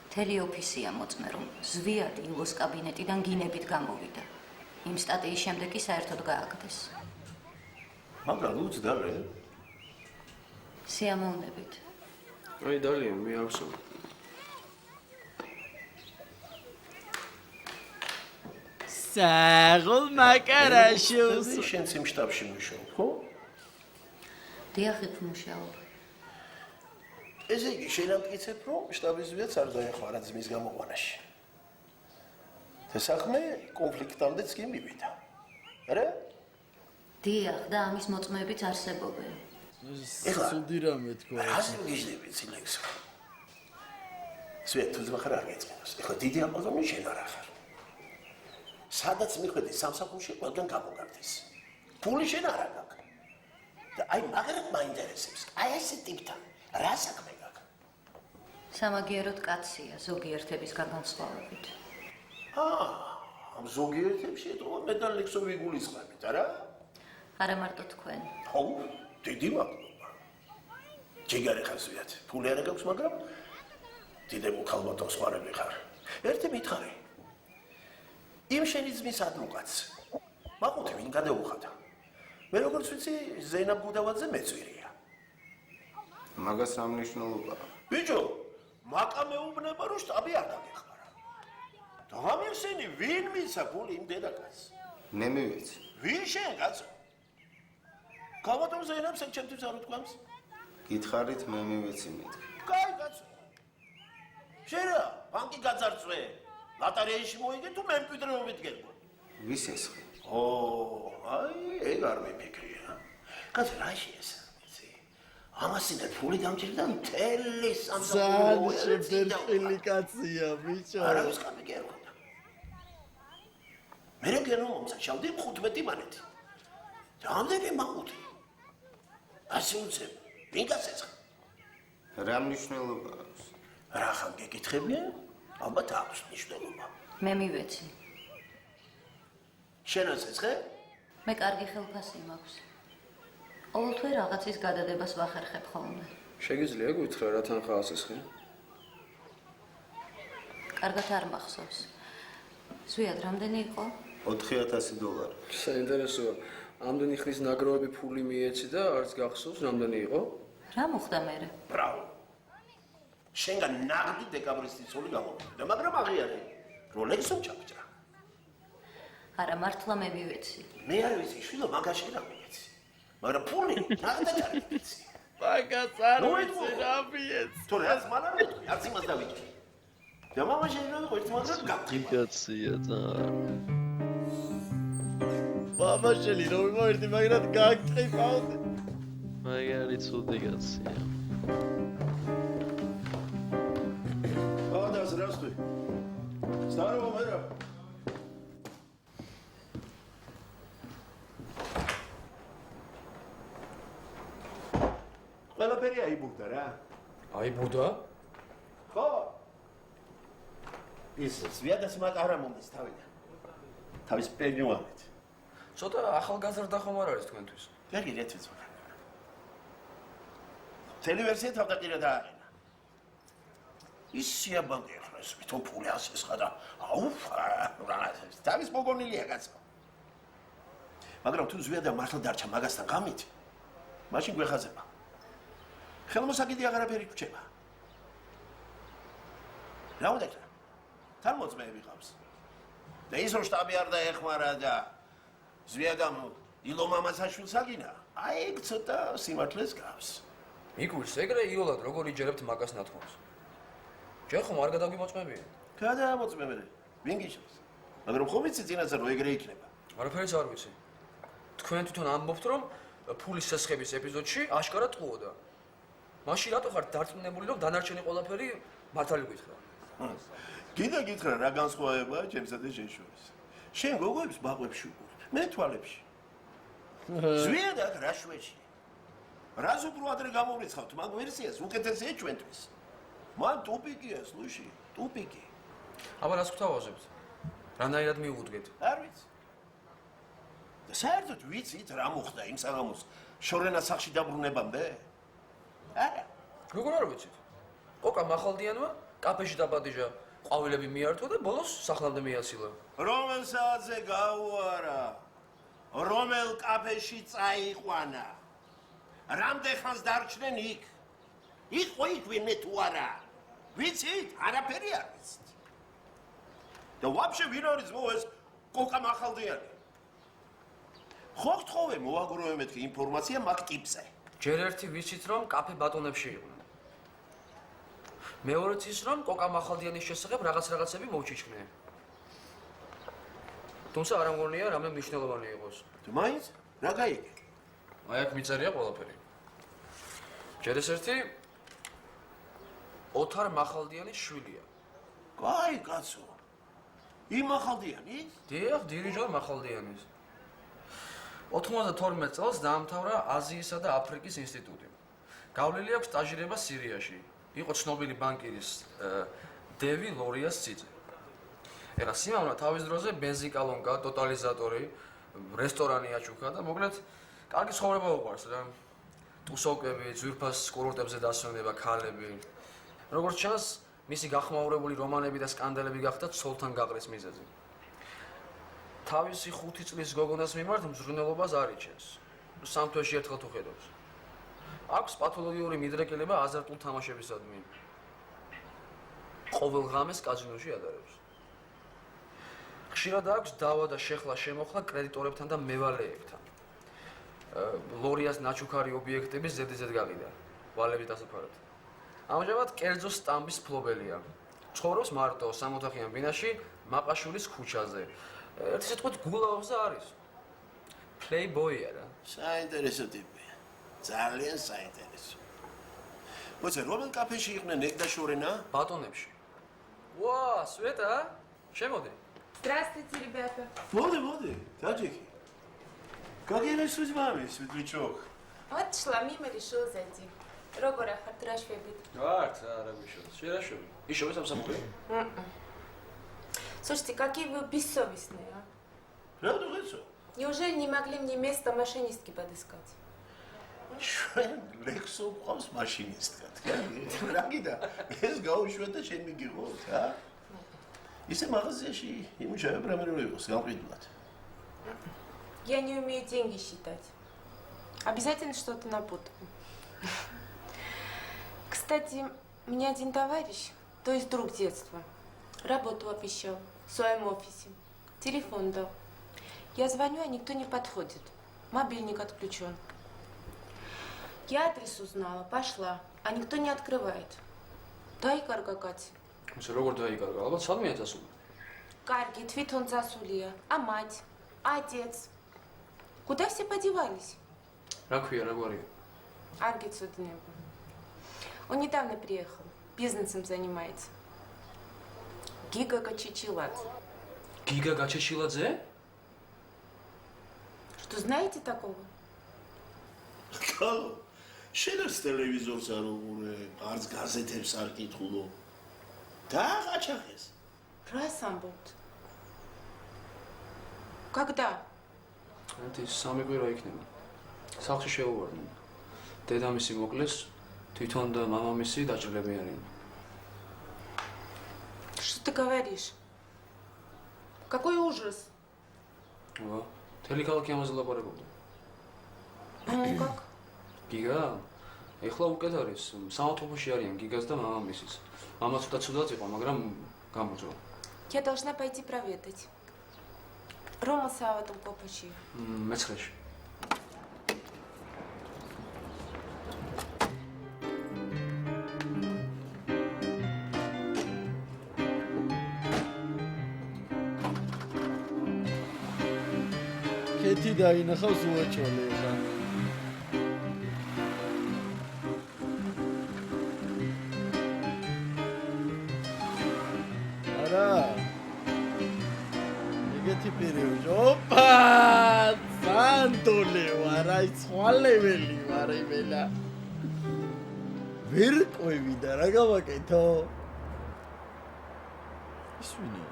მთელი ოფისია მოწმე, რომ ზვიადი ილოს კაბინეტიდან გინებით გამოვიდა. იმ სტატიის შემდეგ კი საერთოდ გააგდეს. მაგრამ უცდარე? სიამოვნებით. აი დალია, მე ახსო. საღოლ მაკარაშოს. შენ იმ შტაბში მუშაობ, ხო? დიახ, იქ მუშაობ. ესე იგი, შენ ამტკიცებ, რომ შტაბის ზვიადს არ დაეხმარა ძმის გამოყვანაში. და საქმე კონფლიქტამდეც კი მივიდა. არა? დიახ, და ამის მოწმეებიც არსებობენ. სუდი რამე თქვა. რას მიგიჟდები ცილექს? ზვიად თუ ზმახარ არ გეწყინოს. ეხლა დიდი აპოზომი შენ არ ახარ. სადაც მიხვედი სამსახურში ყველგან გამოგარდეს. ფული შენ არ აქვს. და აი მაგარად მაინტერესებს. აი ეს ტიპთან რა საქმე გაქვს? სამაგიეროდ კაცია ზოგიერთებისგან განსხვავებით. ამ ზოგიერთებში ეთქვა მე და ლექსო ვიგულისხმებით, არა? არა მარტო თქვენ. ხო, დიდი მადლობა. ჯიგარი ხარ ზვიად. ფული არ გაქვს, მაგრამ დიდებულ ხალბატონს ხარები ხარ. ერთი მითხარი. იმ შენი ძმის ადვოკატს მაყუთი ვინ გადაუხადა? მე როგორც ვიცი, ზეინაბ გუდავაძე მეწვირია. მაგას რა მნიშვნელობა? ბიჭო, მაკა მეუბნება რომ შტაბი არ დაგეხმარა. და ამისენი ვინ მისცა ფული იმ დედაკაცს? მე მივეცი. ვინ შენ კაცო? გავატონზე ენებს ეგ ჩემთვის არ უთქვამს? გითხარით მე მივეცი მეთქი. კაი კაცო. შენ რა, ბანკი გაძარცვე. ლოტარეაში მოიგე თუ მე მკვიდრეობით გერგო. ვის ესხი? აი, ეგ არ მიფიქრია. კაცო, რა შეესა? ამასინად ფული დამჭირდა მთელი სამსახური. შეფერხილი კაცია, ბიჭო. არავის კამი კი არ ქონდა. მე რეგენო მომსაშავდი 15 მანეთი. რამდენი მაყუთი? ასე უცებ, ვინ გასეცხა? რა მნიშვნელობა აქვს? რა ხან გეკითხებია? ალბათ აქვს მნიშვნელობა. მე მივეცი. შენ ასეცხე? მე კარგი ხელფასი მაქვს. ყოველთვე რაღაცის გადადებას ვახერხებ ხოლმე. შეგიძლია გითხრა რა თანხაა ასესხი? კარგად არ მახსოვს. ზვიად რამდენი იყო? $4000. საინტერესოა. ამდენი ხნის ნაგროვები ფული მიეცი და არც გახსოვს რამდენი იყო? რა მოხდა მერე? ბრავო. შენგან ნაღდი დეკაბრისტის ცოლი გამოვიდა, მაგრამ აღიარე. როლექსო ჩაფჭრა. არა, მართლა მე მივეცი. მე არ ვიცი, შვილო მაგაში რა მივეცი. მაგრამ ფული ნაღდად არ მივეცი. მაგას არ ვიცი რა მიეცი. თუ რაც მალარ მეთქვი, არც იმას დავიჭრი. და მამა შეიძლება ერთ მაგრამ გაგწივა. კაცია ძალიან. მამა შელი რომ მოერდი მაგრამ გაგწიფავდი. მაგარი ცუდი კაცია. Да, здравствуй. Здорово, мэра. ყველაფერი აიბურდა რა. აიბურდა? ხო. ის ზვიადას მაგ არ ამომდის თავიდან. თავის პენიუარით. ცოტა ახალგაზრდა ხომ არ არის თქვენთვის? კარგი, რეც ვიცხო. ტელევიზია თავდაყირა დააყენა. ის სიაბანკი ახლოს ვითომ ფული ასესხა და თავის მოგონილია კაცო. მაგრამ თუ ზვიადა მართლა დარჩა მაგასთან ღამით, მაშინ გვეხაზება. ხელმოსაკიდი აღარაფერი გვჩება. რა უნდა იქნა? თან მოწმეები ყავს. და ის რომ შტაბი არ დაეხმარა და ზვიადამ ილო მამასაშვილს აგინა, აი ეგ ცოტა სიმართლეს გავს. მიგვირს ეგრე იოლად როგორ იჯერებთ მაგას ნათქვამს. ჯერ ხომ არ გადაგვიმოწმებია? გადაამოწმებენ. ვინ გიშოს? მაგრამ ხომ იცი წინასწარ რომ ეგრე იქნება? არაფერიც არ ვიცი. თქვენ თვითონ ამბობთ რომ ფულის სესხების ეპიზოდში აშკარად ტყუოდა. მაშინ რატო ხართ დარწმუნებული რომ დანარჩენი ყველაფერი მართალი გითხრა? კიდე გითხრა რა განსხვავებაა ჩემსა და შენ შორის. შენ გოგოებს ბაყვებში უყურებ, მე თვალებში. ზვიად აქ რა შვეში? რას უფრო ადრე გამოვრიცხავთ მაგ ვერსიას უკეთესია ჩვენთვის. მან ტუპიკია სლუში, ტუპიკი. აბა რას გვთავაზებთ? რანაირად მიუუდგეთ? არ ვიცი. და საერთოდ ვიცით რა მოხდა იმ საღამოს შორენას სახში დაბრუნებამდე? არა. როგორ არ ვიცით? კოკა მახალდიანმა კაფეში დაბადიჟა, ყვავილები მიართვა და ბოლოს სახლამდე მიაცილა. რომელ საათზე გაუარა? რომელ კაფეში წაიყვანა? რამდენ ხანს დარჩნენ იქ? იყო იქ ვინმე თუ არა? ვიცით? არაფერი არ ვიცით. და ვაფშე ვინ არის ეს კოკა მახალდიანი? ხო გთხოვე მოაგროვე მეთქი ინფორმაცია მაგ ტიპზე. ჯერ ერთი ვიცით რომ კაფე ბატონებში იყვნენ. მეორეც ის რომ კოკა მახალდიანის შესახებ რაღაცები მოვჩიჩქნენ. თუმცა არ ამგონია რამე მნიშვნელოვანი იყოს. თუ მაინც რა გაიგე? აი აქ მიწერია ყველაფერი. ჯერ ეს ერთი ოთარ მახალდიანის შვილია. კაი კაცო. იმ მახალდიანის? დიახ, დირიჟორ მახალდიანის. 92 წელს დაამთავრა აზიისა და აფრიკის ინსტიტუტი. გავლილი აქვს სტაჟირება სირიაში. იყო ცნობილი ბანკირის დევი ლორიას ციცე. ეხლა სიმავლა თავის დროზე ბენზიკალონკა, ტოტალიზატორი, რესტორანი აჩუქა და მოკლედ კარგი ცხოვრება უყარს რა. ტუსოვკები, ძვირფას კურორტებზე დასვენება, ქალები. როგორც ჩანს, მისი გახმაურებული რომანები და სკანდალები გახდა ცოლთან გაყრის მიზეზი. თავისი 5 წლის გოგონას მიმართ მზრუნველობას არ იჩენს. სამ თვეში ერთხელ თუ ხედავს. აქვს პათოლოგიური მიდრეკილება აზარტულ თამაშებისადმი. ყოველ ღამეს კაზინოში ატარებს. ხშირად აქვს დავა და შეხლა-შემოხლა კრედიტორებთან და მევალეებთან. ლორიას ნაჩუქარი ობიექტების ზედიზედ გაგიდა, ვალების დასაფარად. ამჟამად კერძო სტამბის ფლობელია. ცხოვრობს მარტო 3 ოთახიან ბინაში, მაყაშვილის ქუჩაზე. ერთი სიტყვით გულაოხზე არის. პლეიბოია რა. საინტერესო ტიპია. ძალიან საინტერესო. მოიცა, რომელ კაფეში იყვნენ ეგ და შორენა? ბატონებში. ვა, სვეტა? შემოდი. Здравствуйте, ребята. მოდი, დაჯექი. Как я с вами, светлячок? Вот шла мимо, решила зайти. Როგორ ახართ, რა შვებით? ვართ, არა ვიშოთ. შერაშვები. იშოვე სამსახური? Слушайте, какие вы бессовестные, а? Правда, хорошо? Неужели не могли мне место машинистки подыскать? ჩვენ ლექსო ყავს მაშინისტკად. რა გიდა? ეს გაუშვეთ და შენ მიგიღოთ, ა? ისე მაღაზიაში იმუშავებ რამე რო იყოს, გამყიდულად. Я не умею деньги считать. Обязательно что-то напутаю. Кстати, у меня один товарищ, то есть друг детства, работу обещал в своем офисе. Телефон дал. Я звоню, а никто не подходит. Мобильник отключен. Я адрес узнала, пошла, а никто не открывает. Დაიკარგა კაცი. ისე როგორ დაიკარგა? ალბათ სადმეა წასული. Карги, თვითონ წასულია. А мать? А отец? Куда все подевались? რა ქვია, რა გვარია? არ გეცოდინება. Он недавно приехал, бизнесом занимается. Гига Гачичиладзе. Гига Гачичиладзе? Что, знаете такого? Кало, შენაც ტელევიზორს არ უყურებ, არც გაზეთებს არ კითხულობ. დააღაჩახეს. Раз амбот. Когда? ეს სამი კვირა იქნება. სახლში შეუვარდნენ. დედამისი მოკლეს, თვითონ და მამამისი დაჭრილები არიან. Что ты говоришь? Какой ужас. ვა, თელი ქალაქი ამაზე ლაპარაკობდა. Ну как? გიგა? ეხლა უკეთ არის, საავტობუსში არიან გიგას და მამამისიც. მამა ცუდად იყო, მაგრამ გამოძვა. Я должна пойти проведать. Рома саватом копачи. მეცხრეში. კეთი დაინახავს უაჭვალე ხა. არა. ეგეთი პერიოდი. ოპა! სანდოლე ვარ, აი ცვალებელი ვარ იმენა. ვერ ყვევი და რა გავაკეთო? ის ვინია?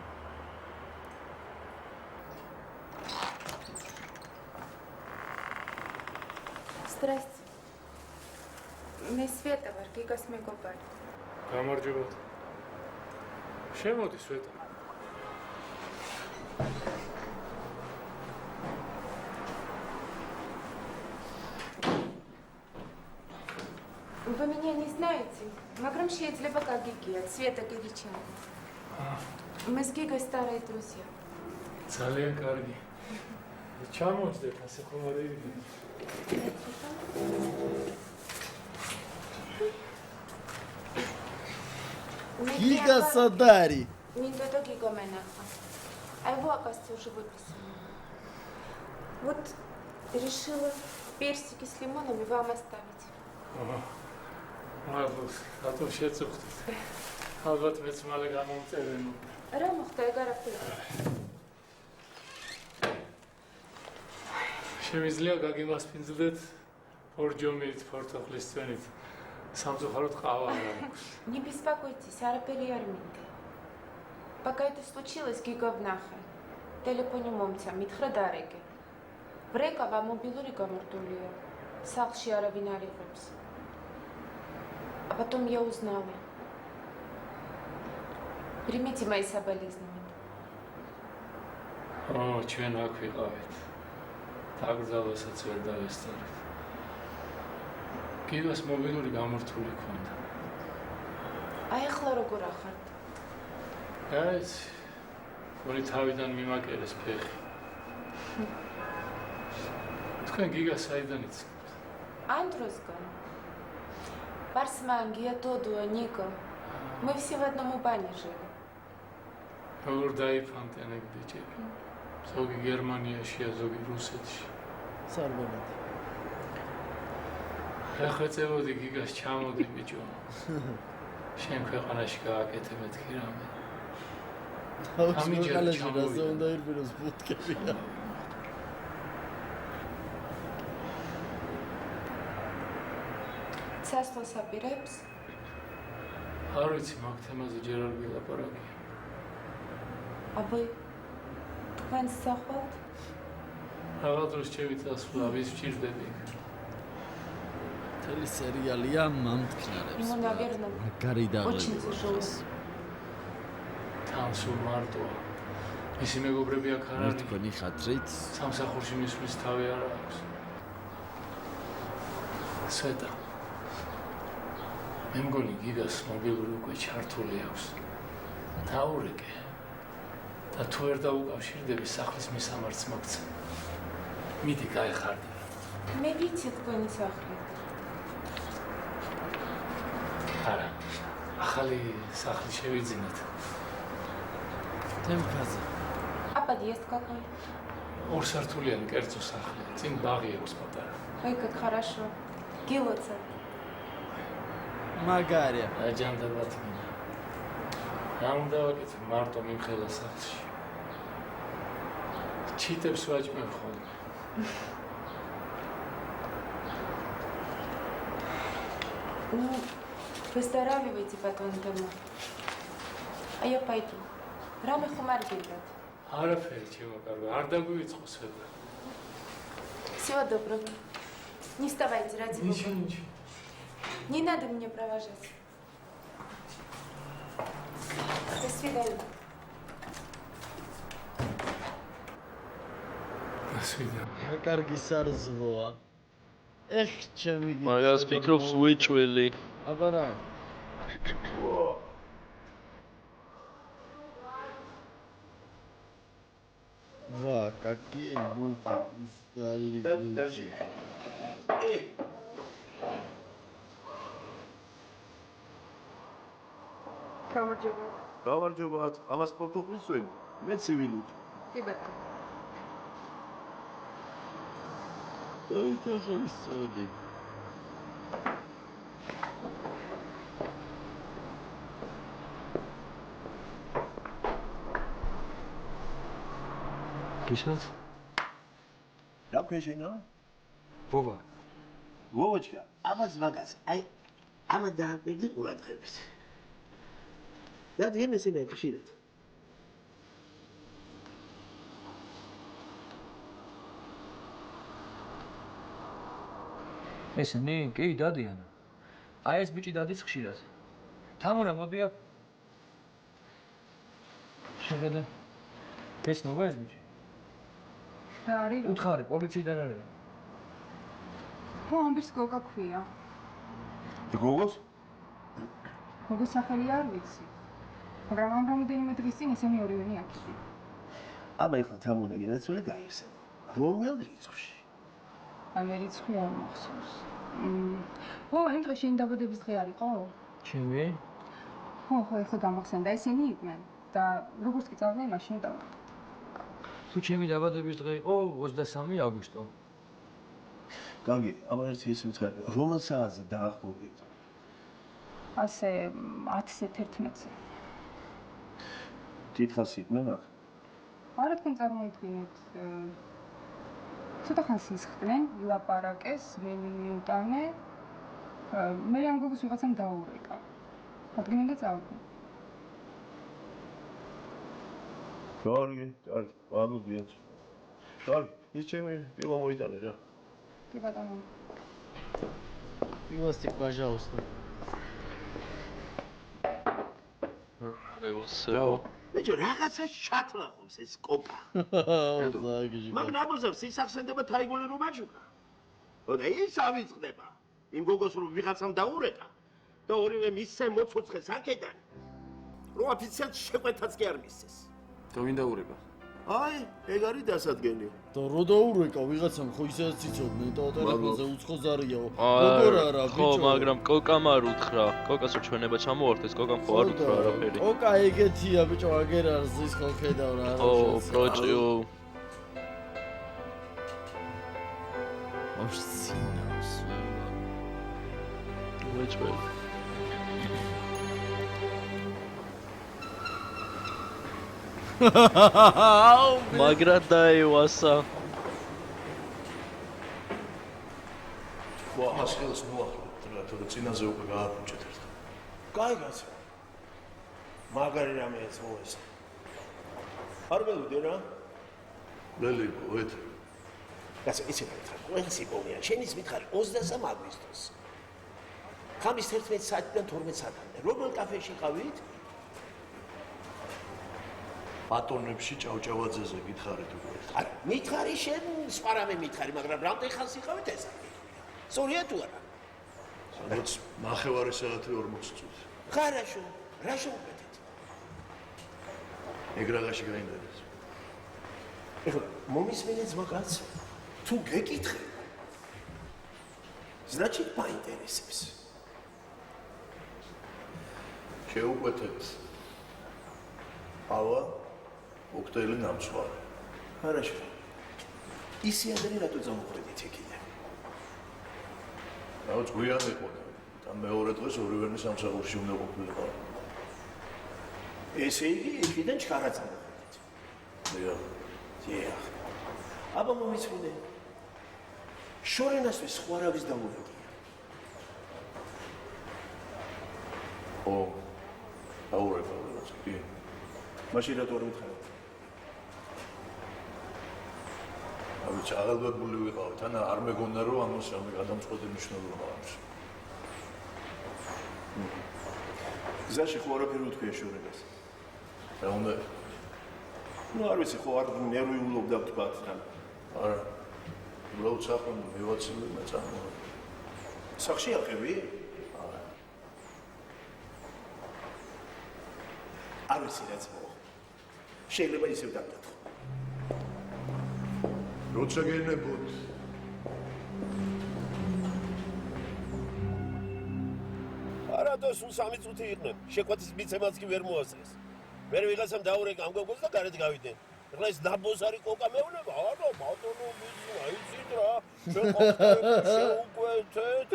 Здрасте. მე სვეტა ვარ, გიგას მეგობარი. გამარჯობა. შემოდი სვეტა. Вы меня не знаете, მაგრამ შეიძლება გაგიგიათ, სვეტა გიგიჩენко. Мы с Гигой старые друзья. ძალიან კარგი. ჩამოწდეთ ასე ხომ არ იგი. Гига Садари. Ниндо до Гиго Менаха. А его, оказывается, уже выписали. Вот решила персики с лимонами вам оставить. Ага. Марлус, а то შეწუხდით. ალბათ მეც მალე გამომწერენ. რა მოხდა ეგ არაფერი? შემიძლია გაგიმასპინძლდეთ ორჯომით ფორტოხლის წვენით. სამწუხაროდ ყავა არ აქვს. Не беспокойтесь, არაფერი არ მინდა. Пока это случилось, Гиго ვნახე. Телефоне მომცა, მითხრა დარეგე. ბრეკავა მობილური გამორთულია. სახლში არავინ არ იღებს. А потом я узнала. Примите мои соболезнования. О, ჩვენ აქ ვიყავით. დაგზავასაც ვერ დავესწორეთ. გიგას მობილური გამორთული ქონდა. აი ახლა როგორ ახართ? გაიც ორი თავიდან მიმაკერეს ფეხი. თქვენ გიგას საიდან იცნობთ? Андросган. Барсмангия, Додо, Нико. Мы все в одном убане жили. როგორ დაიფანტენ ეგ ბიჭები? ზოგი გერმანიაშია, ზოგი რუსეთში. სარბონად. ეხეწებოდი გიგას ჩამოდი ბიჭო. შენ ქვეყანაში გააკეთე მეთქი რამე. ამიჯერ ჩამოვიდა უნდა ერბიროს ბუთკებია. ცასლოს აპირებს? არ ვიცი მაგ თემაზე ჯერ არ გილაპარაკია. აბა თქვენ სახელთ? რაღაც დროს შევიწასვლა, ვის ვჭირდები. მთელი სერიალია მამთქნარებს. Ему, наверное, მაგარი очень тяжело. თან სულ მარტოა. მისი მეგობრები აქ არ არის. თქვენი ხათრით სამსახურში მისვლის თავი არ აქვს. სვეტა. მე მგონი გიგას მობილური უკვე ჩართული აქვს. დაურეკე. და თუ ვერ დაუკავშირდები სახლის მისამართს მოგცა. მიდი გაიხარდი. მე ვიცი თქვენი სახლი. არა. ახალი სახლი შევიძინეთ. თემქაზე. А подъезд какой? ორსართულიანი კერძო სახლი. წინ ბაღი აქვს პატარა. Ой, как хорошо. Гилоца. მაგარია. აჯანდაბათ მინდა. რა უნდა ვაკეთებ მარტო მიმხელა სახლში. ჩიტებს ვაჭმევ ხოლმე. Ну, выздоравливайте потом дома. А я пойду. Раме хумар гильдат. არაფერი ჩემო კარგო, არ დაგვივიწყო სვეტა. Всего доброго. Не вставайте, ради бога. Ничего. Не надо меня провожать. До свидания. До свидания. კარგი სარზმოა. ეხ ჩემი. მაგას ფიქრობს ვიჭველი. აბა რა. ვა, какие мультики. გამარჯობა. ამას პორტუგალს ვენ. მე ცივილი. კი ბატონო. დაიწყო. Кисас? რა ქვეშენა? ბობა. ვოვოჩკა, ამას მაგას, აი, ამა დააკვირდი ყურადღებით. და დიემ ესენა ხშირად. ესენი? კი, დადიან. აი ეს ბიჭი დადის ხშირად. თამურა მოდია. შეხედე. ეს ნოვა ეს ბიჭი. და არის? უთხარი, პოლიციიდან არის. ხო, ამბის გოგა ქვია. გოგოს? გოგოს სახელი არ ვიცი. მაგრამ ამ რამდენიმე დღის წინ ესენი ორივენი აქ იყო. აბა ეხლა თამურა გინაცვლე გაიხსენ. რომელ რიცხვში? აი მე რიცხვი არ მახსოვს. ო, იმ დღეს შენი დაბადების დღე არ იყო? ჩემი? ხო, ეხლა გამახსენდა, ესენი იყვნენ და როგორც კი წავდნენ მაშინ და თუ ჩემი დაბადების დღე იყო 23 აგვისტო. კარგი, აბა ერთი ის ვითხარი, რომელ საათზე დაახლოებით? ასე 10-ზე 11-ზე. დიდხანს იყვნენ აქ? არა თქვენ წარმოიდგინეთ. ცოტა ხანს ისხდნენ, ილაპარაკეს, რელი მიუტანე. მე ამ გოგოს ვიღაცამ დაურეკა. ადგნენ და წავიდნენ. კარგი, ამოდიეთ. კარგი, ის ჩემი პილო მოიტანე რა. კი ბატონო. Милостик, пожалуйста. ბიჭო, რაღაცა შათლახობს ეს კოპა. მაგ ნაბოზებს ისახსენდება თაიგული რომ აჩუქა. და ის ავიწყდება. იმ გოგოს რომ ვიღაცამ დაურეკა და ორივე მისცემ მოცოცხეს აქედან. რომ ოფიციალს შეკვეთაც კი არ მისცეს. დავინდა ურეკა. აი, ეგ არის დასადგენი. და რო დაურეკა ვიღაცამ ხო ისედაც იცოდნენ და ტელეფონზე უცხო ზარიაო. გოგორ არა ბიჭო. ხო, მაგრამ კოკამ არ უთხრა. კოკას რო ჩვენება ჩამოვართეს, კოკამ ხო არ უთხრა არაფერი. კოკა ეგეთია ბიჭო, აგერ არ ზის ხო ხედავ რა. ხო, პროჭიო. ოფსინავს. ვეჭველი. მაგრად დაევასა. ვა, ასხელს მოახლოვთ რა, თორე წინაზე უკვე გააფუჭეთ ერთხელ. კაი კაცო. მაგარი რამეც მოესა. არ ველოდე რა? ველიბო, ვეთ. კაცო, იცი რა ხარ? ყველს იპოვია. შენის მითხარი 23 აგვისტოს. ხამის 11 საათიდან 12 საათამდე. რომელ კაფეში ყავით? ბატონებში ჭავჭავაძეზე გითხარით უკვე. არა, მითხარი შენ, სპარამე მითხარი, მაგრამ რამდენ ხანს იყავით ეს? სწორია თუ არა? სადაც ნახევარი საათი 40 წუთი. ხარაშო, რა შევუკეთეთ? ეგ რაღაცი გაინტერესებს. ეხლა მომისმენეთ მაგაც თუ გეკითხე. значит, მაინტერესებს. შევუკეთეთ. ავა ოქტელი ნამსვარი. ხარაშო. ისი ადრე რატო წამოხვედით იქიდან? რაღაც გვიან იყო და მეორე დღეს ორივენი სამსახურში უნდა ყოფილიყო. ესე იგი, იქიდან ჩქარა წამოხვედით. დიახ. დიახ. აბა მომისმინე. შორენასთვის სხვა რა ვის დამოუკია? ო, აურება რაღაც კი. მაშინ რატო არ მითხარით? ავი ჩაღალბებული ვიყავით, ანა არ მეგონა რომ ამას რამე გადამწყვეტი მნიშვნელობა აქვს. გზაში ხო არაფერი უთქვია შორენას. რა უნდა? ნუ არ ვიცი, ხო არ ნერვიულობდა ვთქვათ რა. არა. უბრალოდ საფრთხე მივაცილე მეწამო. სახში აყევი? არა. არ ვიცი რაც მოხდა. შეიძლება ისევ დაგკითხო. როცა გენებოთ. არა და სულ 3 წუთი იყვნენ. შეკვეთის მიცემაც კი ვერ მოასწრეს. მე ვიღაცამ დაურეკა ამ გოგოს და გარეთ გავიდნენ. ეხლა ეს დაბოს არის კოკა მეუბნება? არა, ბატონო, იცით რა. შეუკვეთეთ.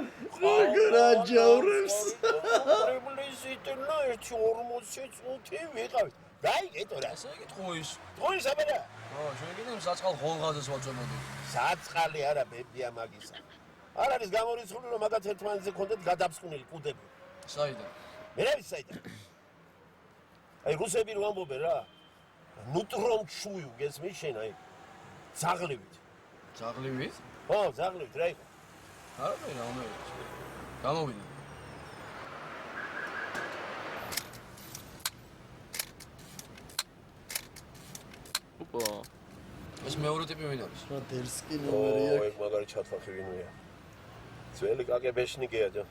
რა ჯავრებს. პრიბლიზიტნა 1:40 წუთი ვიყავით. გაიგეთ რა. ასე გითხოის. თქოის აბერა. შენ კიდევ საწყალ ხოლღაზეს ვაწვენოდი. საწყალი არა, ბებია მაგისა. არ არის გამორიცხული რომ მაგათ ერთმანეთზე ქონდეთ გადაფსკვნილი კუდები. საიდან? მე რა ვიცი საიდან. აი რუსები რო ამბობენ რა. ნუტრომ ჩუიუ გესმის შენ აი. ძაღლივით. ძაღლივით? ხო, ძაღლივით რა იყო? არაფერი რა უნდა იყოს. გამოვიდა. ოპა. ეს მეორე ტიპი ვინ არის? რა დერსკი ნომერი აქვს? ეგ მაგარი ჩათვახი ვინია. ძველი კაგებეშნიკია ჯო.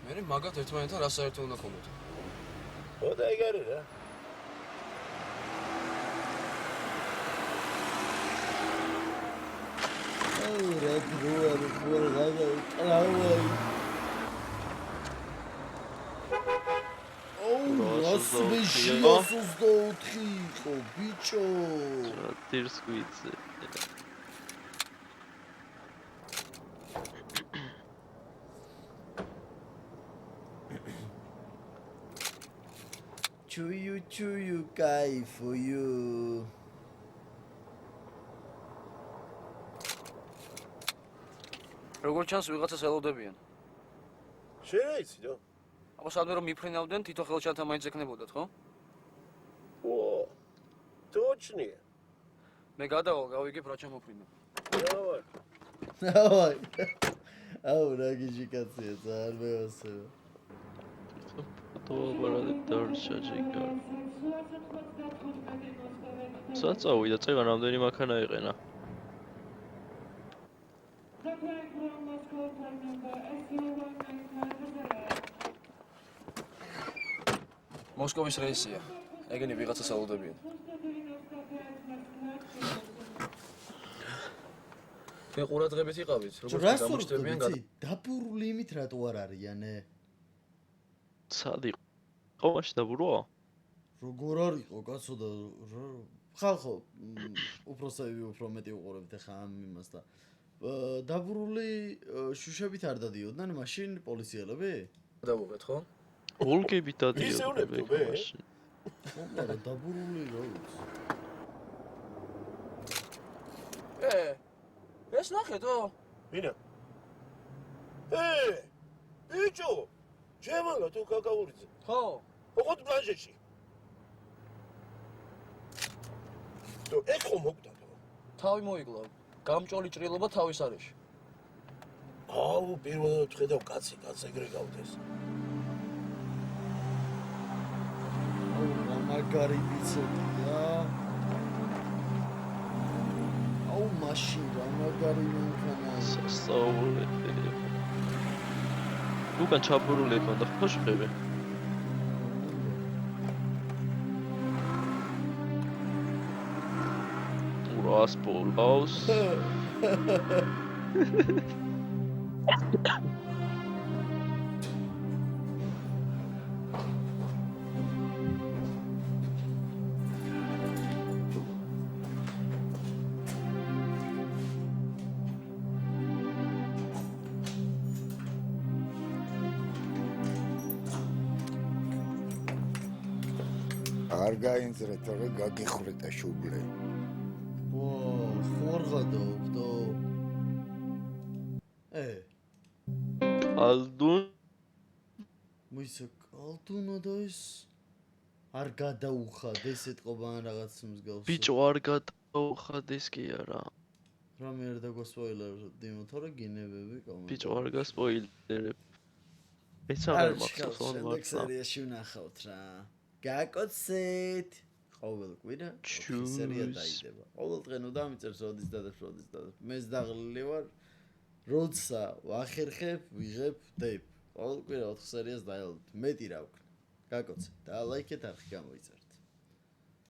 მე მაგათ ერთმანეთთან რა საერთო უნდა ქონდეთ? ხო და ეგ არის რა. რა დროა რა კლავაი. რასმეში 124 იყო ბიჭო. რა დირსკვიცე. Chuyu guy for you. როგორ ჩანს ვიღაცას ელოდებიან? შეიძლება. აბა სადმე რომ მიფრინავდნენ, თვითონ ხელჩათა მაინც ეკნებოდათ, ხო? ო. точнее. მე გადავალ, გავიგებ რა ჩამოფრინო. დავай. დავай. აუ რა გიჟი კაცია, ძალიან მეოსება. თოაბარადი დარჩა ჯიგარ. საწავიდა წეღან რამდენი მანქანა იყენა. მოსკოვის რეისია. ეგენი ვიღაცა საუდებიან. თქვენ ყურადღებით იყავით, როგორც გამოჩნდებიან დაბურული იმით რატო არ არიანე? სად იყო მაშინ დაბურვა? როგორ არისო კაცო და ხალხო უпроსები უფრო მეტი უყურებთ ახლა ამ იმას და დაბურული შუშებით არ დადიოდნენ მაშინ პოლიციელები? დავუღეთ ხო? ოლგებით დადიოდნენ მაშინ. მაგრამ დაბურული რა ვიცი. ეს ნახეთო? ვინა? ბიჭო! ჩემალა თუ კაკაურიძე. ხო. ოღონდ პლაჟეში. თუ ეგ ხომ მოგდა? თავი მოიგლა. გამჭოლი ჭრილობა თავის არეში. აუ, პირველად ხედავ კაცი ეგრე გავდეს. აუ, მაგარი ბიცოტია. აუ, მაშინ რა მაგარი მანქანა. სასწაული. უკან ჩაბურული იყო და ხო შეხვები. ურას პოლაუს. არ გაინძრეთ, თორე გაგიხრეთ შუბლე. ხორღადობდო. ალდუნ მოიცა ალდუნო და ეს არ გადაუხად ეს ეთყობა ან რაღაც მსგავს. ბიჭო არ გადაუხადეს კი არა. რამე არ დაგასპოილერდი, თორე გინებები კომენტარი. ბიჭო არ გასპოილერებ. ეს აღარ მახსოვს რომ შემდეგ სერიაში ვნახავთ რა. გაკოცეთ. ყოველ კვირა სერია დაიდება. ყოველ დღე ნუ დამიწერს როდის და მეც დაღლილი ვარ. როცა ვახერხებ, ვიღებ დებ. ყოველ კვირა 4 სერიას დაელოდეთ. მეტი რა ვქნა. გაკოცეთ და ლაიქეთ არხი გამოიწერთ.